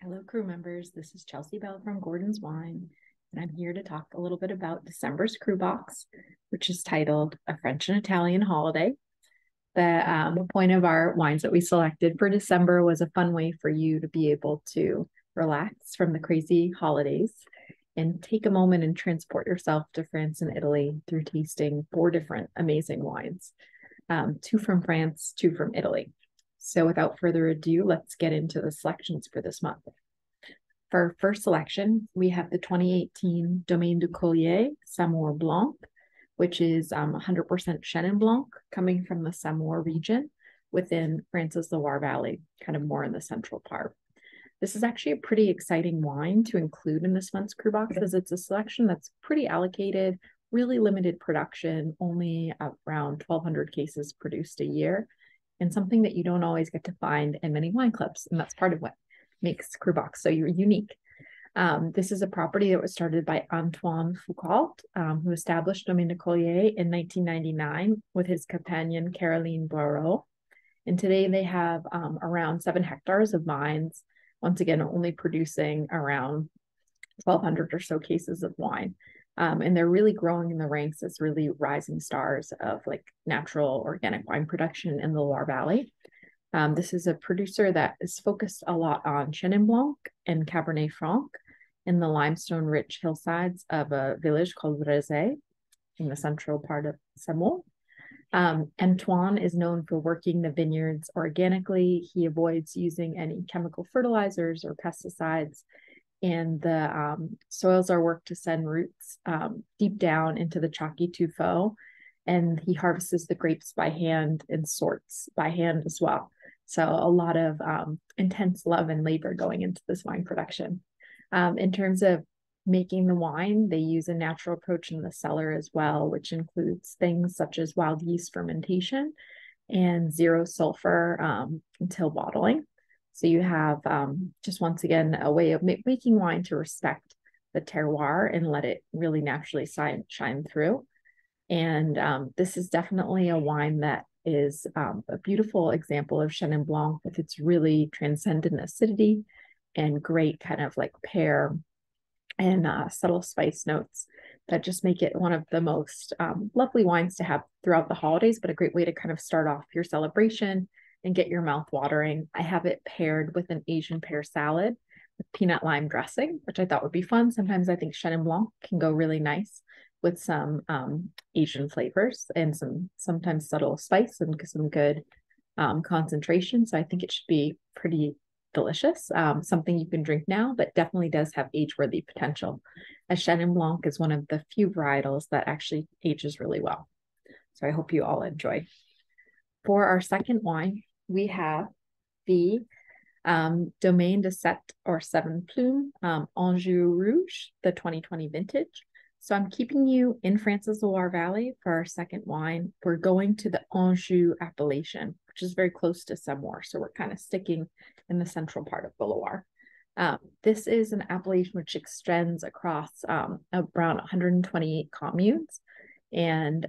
Hello, crew members. This is Chelsea Bell from Gordon's Wine, and I'm here to talk a little bit about December's crew box, which is titled A French and Italian Holiday. The point of our wines that we selected for December was a fun way for you to be able to relax from the crazy holidays and take a moment and transport yourself to France and Italy through tasting four different amazing wines, two from France, two from Italy. So without further ado, let's get into the selections for this month. For our first selection, we have the 2018 Domaine du Collier Samour Blanc, which is 100% Chenin Blanc coming from the Samour region within France's Loire Valley, kind of more in the central part. This is actually a pretty exciting wine to include in this month's crew box as it's a selection that's pretty allocated, really limited production, only around 1,200 cases produced a year, and something that you don't always get to find in many wine clubs. And that's part of what makes crew box so unique. This is a property that was started by Antoine Foucault, who established Domaine de Collier in 1999 with his companion Caroline Boireau. And today they have around 7 hectares of vines, once again, only producing around 1,200 or so cases of wine. And they're really growing in the ranks as really rising stars of like natural organic wine production in the Loire Valley. This is a producer that is focused a lot on Chenin Blanc and Cabernet Franc in the limestone-rich hillsides of a village called Rezé in the central part of Samour. Antoine is known for working the vineyards organically. He avoids using any chemical fertilizers or pesticides, and the soils are worked to send roots deep down into the chalky tuffeau, and he harvests the grapes by hand and sorts by hand as well. So a lot of intense love and labor going into this wine production. In terms of making the wine, they use a natural approach in the cellar as well, which includes things such as wild yeast fermentation and zero sulfur until bottling. So you have just once again a way of making wine to respect the terroir and let it really naturally shine through. And this is definitely a wine that is a beautiful example of Chenin Blanc with its really transcendent acidity and great kind of like pear and subtle spice notes that just make it one of the most lovely wines to have throughout the holidays, but a great way to kind of start off your celebration and get your mouth watering. I have it paired with an Asian pear salad with peanut lime dressing, which I thought would be fun. Sometimes I think Chenin Blanc can go really nice with some Asian flavors and sometimes subtle spice and some good concentration. So I think it should be pretty delicious. Something you can drink now, but definitely does have age-worthy potential. A Chenin Blanc is one of the few varietals that actually ages really well. So I hope you all enjoy. For our second wine, we have the Domaine de Sept or Seven Plume Anjou Rouge, the 2020 vintage. So I'm keeping you in France's Loire Valley for our second wine. We're going to the Anjou appellation, which is very close to Samour. So we're kind of sticking in the central part of the Loire. This is an appellation which extends across around 128 communes. And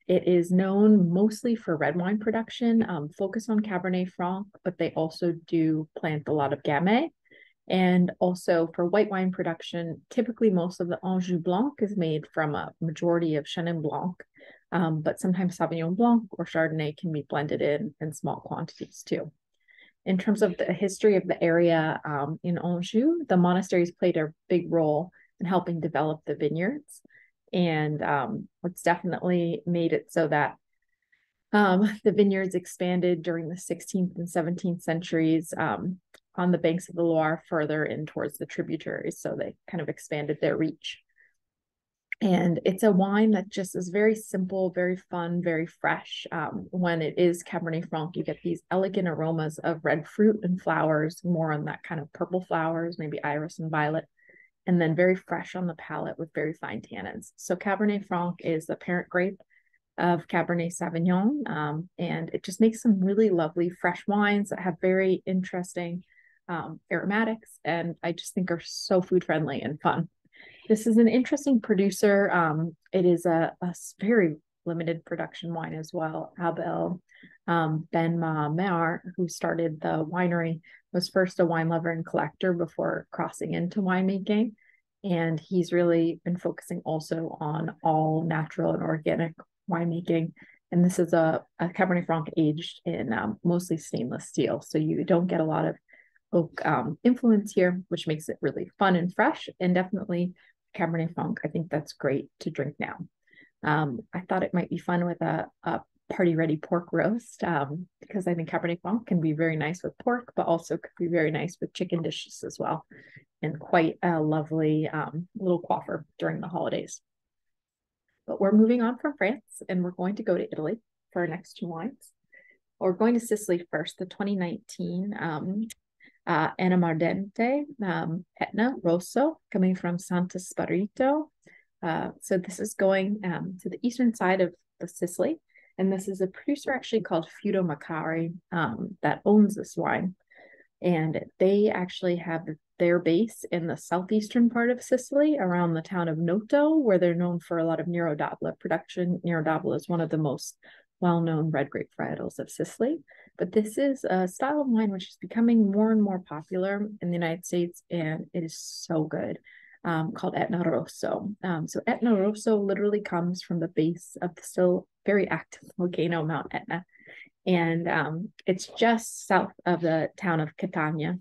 it is known mostly for red wine production, focus on Cabernet Franc, but they also do plant a lot of Gamay. And also for white wine production, typically most of the Anjou Blanc is made from a majority of Chenin Blanc, but sometimes Sauvignon Blanc or Chardonnay can be blended in small quantities too. In terms of the history of the area in Anjou, the monasteries played a big role in helping develop the vineyards. And it's definitely made it so that the vineyards expanded during the 16th and 17th centuries on the banks of the Loire further in towards the tributaries. So they kind of expanded their reach. And it's a wine that just is very simple, very fun, very fresh. When it is Cabernet Franc, you get these elegant aromas of red fruit and flowers, more on that kind of purple flowers, maybe iris and violet, and then very fresh on the palate with very fine tannins. So Cabernet Franc is the parent grape of Cabernet Sauvignon, and it just makes some really lovely fresh wines that have very interesting aromatics, and I just think are so food friendly and fun. This is an interesting producer. It is a very limited production wine as well. Abel Ben Maher, who started the winery, was first a wine lover and collector before crossing into winemaking. And he's really been focusing also on all natural and organic winemaking. And this is a Cabernet Franc aged in mostly stainless steel. So you don't get a lot of oak influence here, which makes it really fun and fresh. And definitely Cabernet Franc, I think that's great to drink now. I thought it might be fun with a party ready pork roast because I think Cabernet Franc can be very nice with pork, but also could be very nice with chicken dishes as well. And quite a lovely little coiffer during the holidays. But we're moving on from France and we're going to go to Italy for our next two wines. We're going to Sicily first, the 2019 Anamardente Etna Rosso coming from Santo Spirito. So this is going to the eastern side of Sicily. And this is a producer actually called Feudo Macari that owns this wine. And they actually have their base in the southeastern part of Sicily around the town of Noto, where they're known for a lot of Nero d'Avola production. Nero d'Avola is one of the most well-known red grape varietals of Sicily. But this is a style of wine which is becoming more and more popular in the United States, and it is so good, called Etna Rosso. So Etna Rosso literally comes from the base of the still very active volcano, Mount Etna. And it's just south of the town of Catania.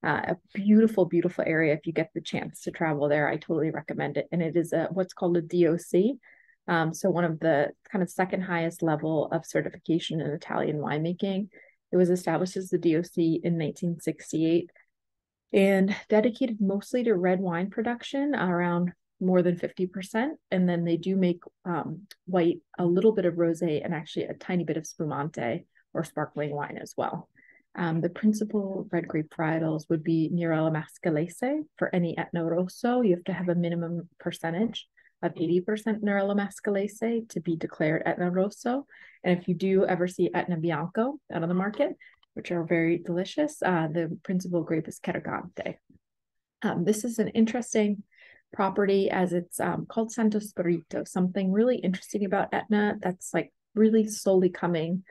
A beautiful, beautiful area. If you get the chance to travel there, I totally recommend it. And it is what's called a DOC. So one of the kind of second highest level of certification in Italian winemaking. It was established as the DOC in 1968 and dedicated mostly to red wine production, around more than 50%. And then they do make white, a little bit of rosé, and actually a tiny bit of spumante or sparkling wine as well. The principal red grape varietals would be Nerello Mascalese. For any Etna Rosso, you have to have a minimum percentage of 80% Nerello Mascalese to be declared Etna Rosso. And if you do ever see Etna Bianco out on the market, which are very delicious, the principal grape is Carrigante. This is an interesting property as it's called Santo Spirito. Something really interesting about Etna that's like really slowly coming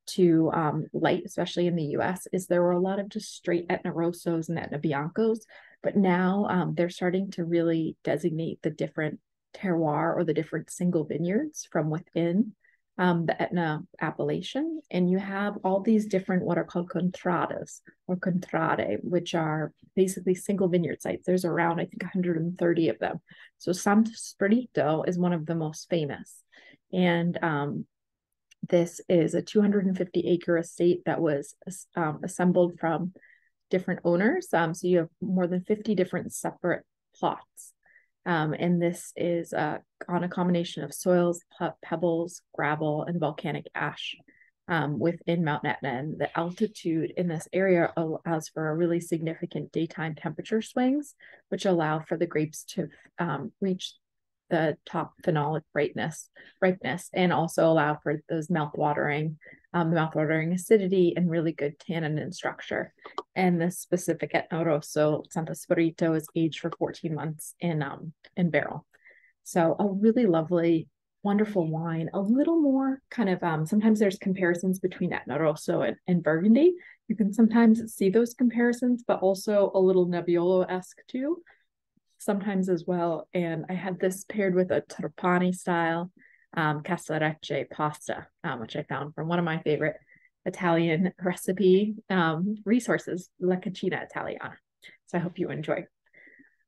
to light, especially in the US, is there were a lot of just straight Etna Rossos and Etna Biancos, but now they're starting to really designate the different terroir or the different single vineyards from within the Etna appellation. And you have all these different what are called contradas or contrade, which are basically single vineyard sites. There's around, I think, 130 of them. So Santo Spirito is one of the most famous. And this is a 250-acre estate that was assembled from different owners. So you have more than 50 different separate plots. And this is on a combination of soils, pebbles, gravel, and volcanic ash within Mount Etna. And the altitude in this area allows for a really significant daytime temperature swings, which allow for the grapes to reach the top phenolic ripeness, and also allow for those mouthwatering acidity and really good tannin and structure. And this specific Etna Rosso Santo Spirito is aged for 14 months in barrel. So a really lovely, wonderful wine. A little more kind of sometimes there's comparisons between Etna Rosso and Burgundy. You can sometimes see those comparisons, but also a little Nebbiolo-esque too, sometimes as well. And I had this paired with a Trapani style casarecce pasta, which I found from one of my favorite Italian recipe resources, La Cucina Italiana. So I hope you enjoy.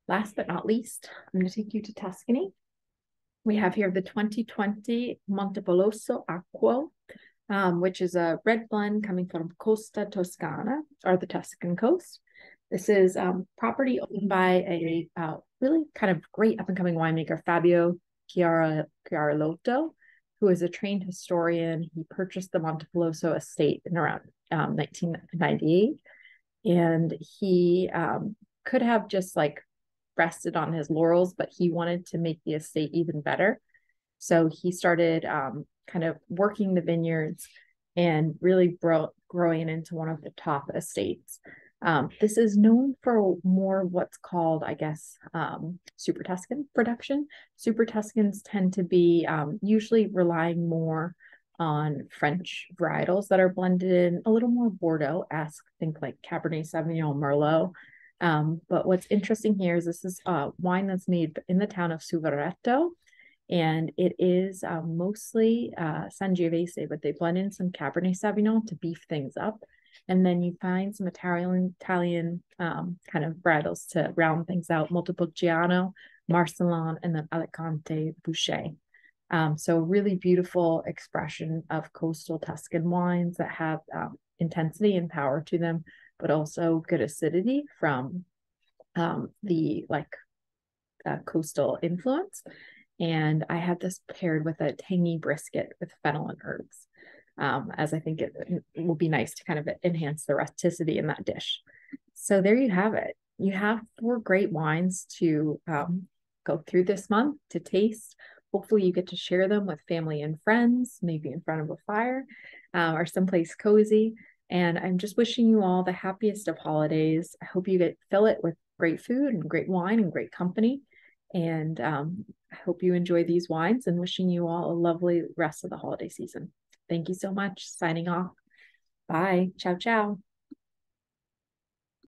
Last but not least, I'm going to take you to Tuscany. We have here the 2020 Montepoloso Acquo, which is a red blend coming from Costa Toscana, or the Tuscan coast. This is property owned by a really kind of great up-and-coming winemaker, Fabio Chiarolotto, who is a trained historian. He purchased the Montepoloso estate in around 1998, and he could have just like rested on his laurels, but he wanted to make the estate even better. So he started kind of working the vineyards and really growing into one of the top estates. This is known for more what's called, I guess, Super Tuscan production. Super Tuscans tend to be usually relying more on French varietals that are blended in a little more Bordeaux-esque, think like Cabernet Sauvignon, Merlot. But what's interesting here is this is wine that's made in the town of Suveretto, and it is mostly Sangiovese, but they blend in some Cabernet Sauvignon to beef things up. And then you find some Italian kind of varietals to round things out, Montepulciano, Marcellan, and then Alicante Bouschet. So a really beautiful expression of coastal Tuscan wines that have intensity and power to them, but also good acidity from the coastal influence. And I had this paired with a tangy brisket with fennel and herbs, as I think it will be nice to kind of enhance the rusticity in that dish. So there you have it. You have 4 great wines to go through this month to taste. Hopefully you get to share them with family and friends, maybe in front of a fire or someplace cozy. And I'm just wishing you all the happiest of holidays. I hope you fill it with great food and great wine and great company. And I hope you enjoy these wines, and wishing you all a lovely rest of the holiday season. Thank you so much. Signing off. Bye. Ciao, ciao.